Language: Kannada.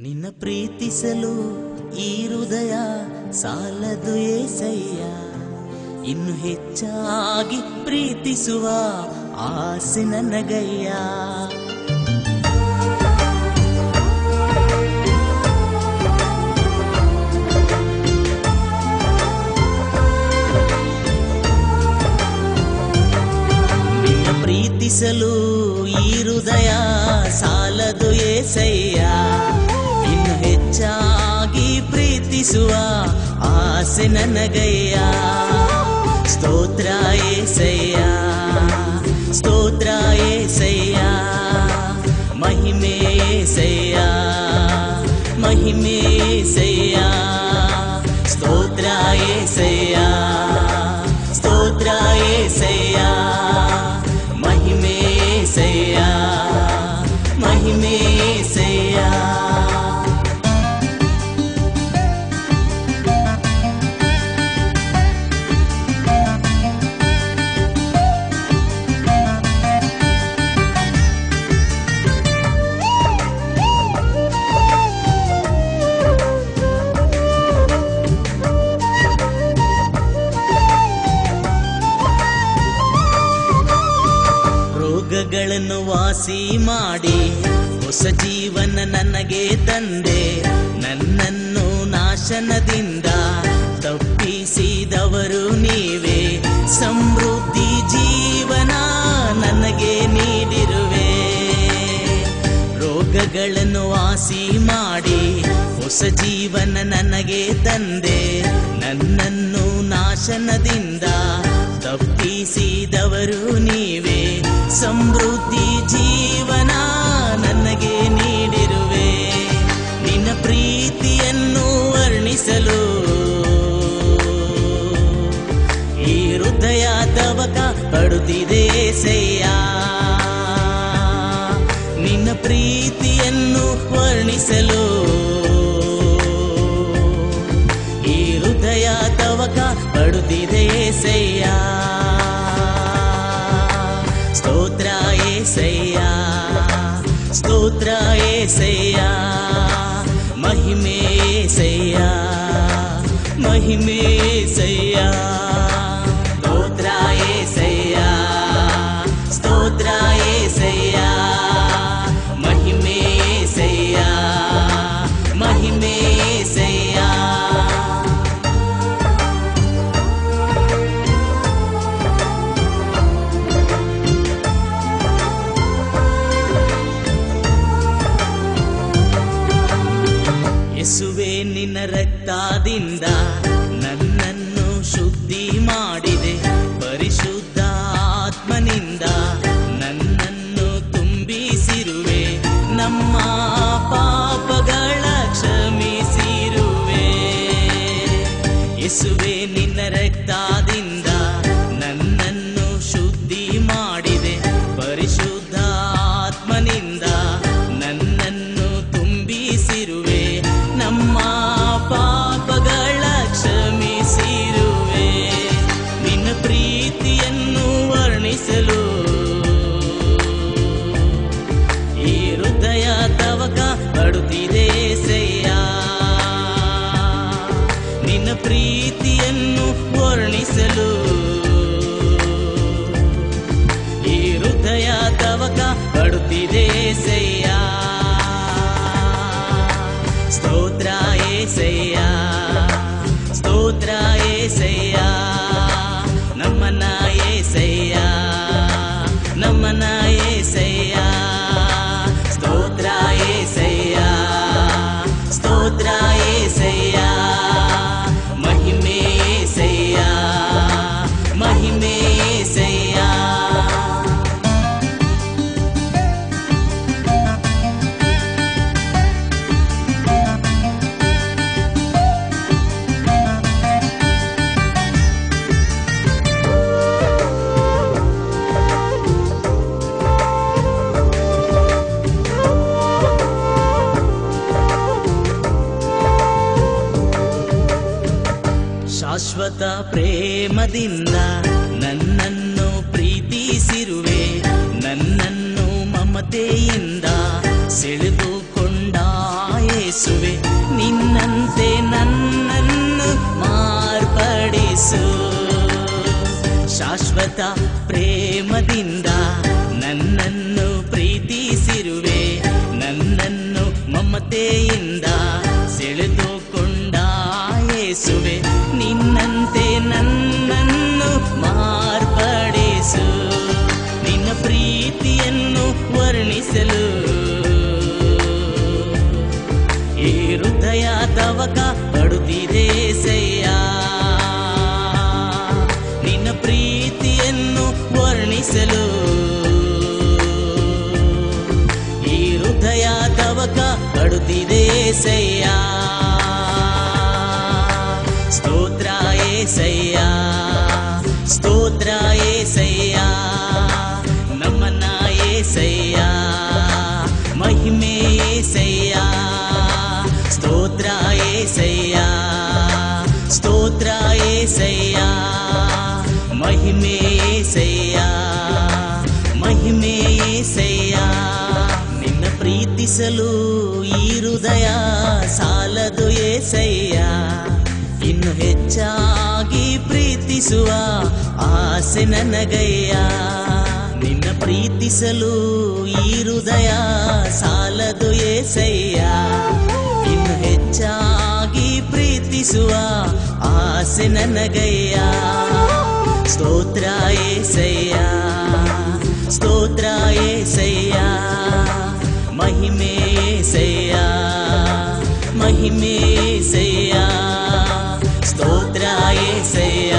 ನಿನ್ನ ಪ್ರೀತಿಸಲು ಈ ಹೃದಯ ಸಾಲದು ಏಸಯ್ಯ, ಇನ್ನು ಹೆಚ್ಚಾಗಿ ಪ್ರೀತಿಸುವ ಆಸೆ ನನಗಯ್ಯ. ನಿನ್ನ ಪ್ರೀತಿಸಲು ಈ ಹೃದಯ ಸಾಲದು ಏಸಯ್ಯ, ಇನ್ನು ಹೆಚ್ಚಾಗಿ ಪ್ರೀತಿಸುವ ಆಸೆ ನನಗಯ್ಯ. ಸ್ತೋತ್ರ ಏಸಯ್ಯ, ಸ್ತೋತ್ರ ಏಸಯ್ಯ, ಮಹಿಮೆ ಏಸಯ್ಯ, ಮಹಿಮೆ ಏಸಯ್ಯ. ಸ್ತೋತ್ರ ಏಸಯ್ಯ, ಸ್ತೋತ್ರ ಏಸಯ್ಯ, ಮಹಿಮೆ ಏಸಯ್ಯ, ಮಹಿಮೆ ಏಸಯ್ಯ. ರೋಗಗಳನ್ನು ವಾಸಿ ಮಾಡಿ ಹೊಸ ಜೀವನ ನನಗೆ ತಂದೆ, ನನ್ನನ್ನು ನಾಶನದಿಂದ ತಪ್ಪಿಸಿದವರು ನೀವೇ. ಸಮೃದ್ಧಿ ಜೀವನ ನನಗೆ ನೀಡಿರುವೆ. ರೋಗಗಳನ್ನು ವಾಸಿ ಮಾಡಿ ಹೊಸ ಜೀವನ ನನಗೆ ತಂದೆ, ನನ್ನನ್ನು ನಾಶನದಿಂದ ತಪ್ಪಿಸಿದವರು ನೀವೇ. ಸಮೃದ್ಧಿ ಜೀವನ ನನಗೆ ನೀಡಿರುವೆ. ನಿನ್ನ ಪ್ರೀತಿಯನ್ನು ವರ್ಣಿಸಲು ಈ ಹೃದಯ ತವಕ ಪಡುತ್ತಿದೆ ಏಸಯ್ಯ. ನಿನ್ನ ಪ್ರೀತಿಯನ್ನು ವರ್ಣಿಸಲು ಈ ಹೃದಯ ತವಕ ಪಡುತ್ತಿದೆ ಏಸಯ್ಯ. ಸ್ತೋತ್ರ ಏಸಯ್ಯ, ಸ್ತೋತ್ರ ಏಸಯ್ಯ, ಮಹಿಮೆ ಏಸಯ್ಯ, ಮಹಿಮೆ ಏಸಯ್ಯ. ಸ್ತೋತ್ರ ಏಸಯ್ಯ, ಸ್ತೋತ್ರ ಏಸಯ್ಯ, ಮಹಿಮೆ ಏಸಯ್ಯ, ಮಹಿಮೆ ಏಸಯ್ಯ. ಯೇಸುವೆ ನಿನ್ನ ರಕ್ತದಿಂದ ನನ್ನನ್ನು ಶುದ್ಧಿ ಮಾಡಿದೆ, ಪರಿಶುದ್ಧ ಆತ್ಮನಿಂದ ನನ್ನನ್ನು ತುಂಬಿಸಿರುವೆ. ನಮ್ಮ ಪಾಪಗಳ ಕ್ಷಮಿಸಿರುವೆ. ಯೇಸುವೆ ನಿನ್ನ ರಕ್ತದಿಂದ ನನ್ನನ್ನು ಶುದ್ಧಿ ಮಾಡಿದೆ, ಪರಿಶುದ್ಧ ಆತ್ಮನಿಂದ ನನ್ನನ್ನು ತುಂಬಿಸಿರುವೆ. ನಮ್ಮ ಪಾಪಗಳ ಕ್ಷಮಿಸಿರುವೆ. ನಿನ್ನ ಪ್ರೀತಿಯನ್ನು ವರ್ಣಿಸಲು ಈ ಹೃದಯ ತವಕ ಪಡುತ್ತಿದೆ ಏಸಯ್ಯ. ನಿನ್ನ ಪ್ರೀತಿಯನ್ನು ವರ್ಣಿಸಲು ಈ ಹೃದಯ ತವಕ ಪಡುತ್ತಿದೆ ಏಸಯ್ಯ. ಸ್ತೋತ್ರ ಏಸಯ್ಯ, ಸ್ತೋತ್ರ ಏಸಯ್ಯ, ನಮ್ಮನ ಏಸಯ್ಯ, ನಮ್ಮನ ಏಸಯ್ಯ. ಸ್ತೋತ್ರ ಏಸಯ್ಯ, ಸ್ತೋತ್ರ ಏಸಯ್ಯ, ಮಹಿಮೆ ಏಸಯ್ಯ, ಮಹಿಮೆ ಏಸಯ್ಯ. ಶಾಶ್ವತ ಪ್ರೇಮದಿಂದ ನನ್ನನ್ನು ಪ್ರೀತಿಸಿರುವೆ, ನನ್ನನ್ನು ಮಮತೆಯಿಂದ ಸೆಳೆದುಕೊಂಡ ಯೇಸುವೆ ನಿನ್ನಂತೆ ನನ್ನನ್ನು ಮಾರ್ಪಡಿಸು. ಶಾಶ್ವತ ಪ್ರೇಮದಿಂದ ನನ್ನನ್ನು ಪ್ರೀತಿಸಿರುವೆ, ನನ್ನನ್ನು ಮಮತೆಯಿಂದ ಸೆಳೆದುಕೊಂಡ ಯೇಸುವೆ ನಿನ್ನಂತೆ ನನ್ನನ್ನು ಮಾರ್ಪಡಿಸು. ನಿನ್ನ ಪ್ರೀತಿಯನ್ನು ವರ್ಣಿಸಲು ಈ ಹೃದಯ ತವಕ ಪಡುತ್ತಿದೆ ಸಯ್ಯ. ನಿನ್ನ ಪ್ರೀತಿಯನ್ನು ವರ್ಣಿಸಲು ಈ ಹೃದಯ ತವಕ ಪಡುತ್ತಿದೆ ಸಯ್ಯ. ಸ್ತೋತ್ರ ಏಸಯ್ಯ, ಸ್ತೋತ್ರ ಏಸಯ್ಯ, ನಮ್ಮನ್ನ ಏಸಯ್ಯ, ಮಹಿಮೆ ಏಸಯ್ಯ. ಸ್ತೋತ್ರ ಏಸಯ್ಯ, ಸ್ತೋತ್ರ ಏಸಯ್ಯ, ಮಹಿಮೆ ಏಸಯ್ಯ, ಮಹಿಮೆ ಏಸಯ್ಯ. ನಿನ್ನ ಪ್ರೀತಿಸಲು ಈ ಹೃದಯ ಸಾಲದು ಏಸಯ್ಯ, ಇನ್ನು ಹೆಚ್ಚಾಗಿ ಪ್ರೀತಿಸುವ ಆಸೆ ನನಗಯ್ಯ. ನಿನ್ನ ಪ್ರೀತಿಸಲು ಈ ಹೃದಯ ಸಾಲದು ಏಸಯ್ಯ, ಇನ್ನು ಹೆಚ್ಚಾಗಿ ಪ್ರೀತಿಸುವ ಆಸೆ ನನಗಯ್ಯ. ಸ್ತೋತ್ರ ಏಸಯ್ಯ, ಸ್ತೋತ್ರ ಏಸಯ್ಯ, ಮಹಿಮೆ ಏಸಯ್ಯ, ಮಹಿಮೆ ಏಸಯ್ಯ. ಸ್ತೋತ್ರ ಏಸಯ್ಯ,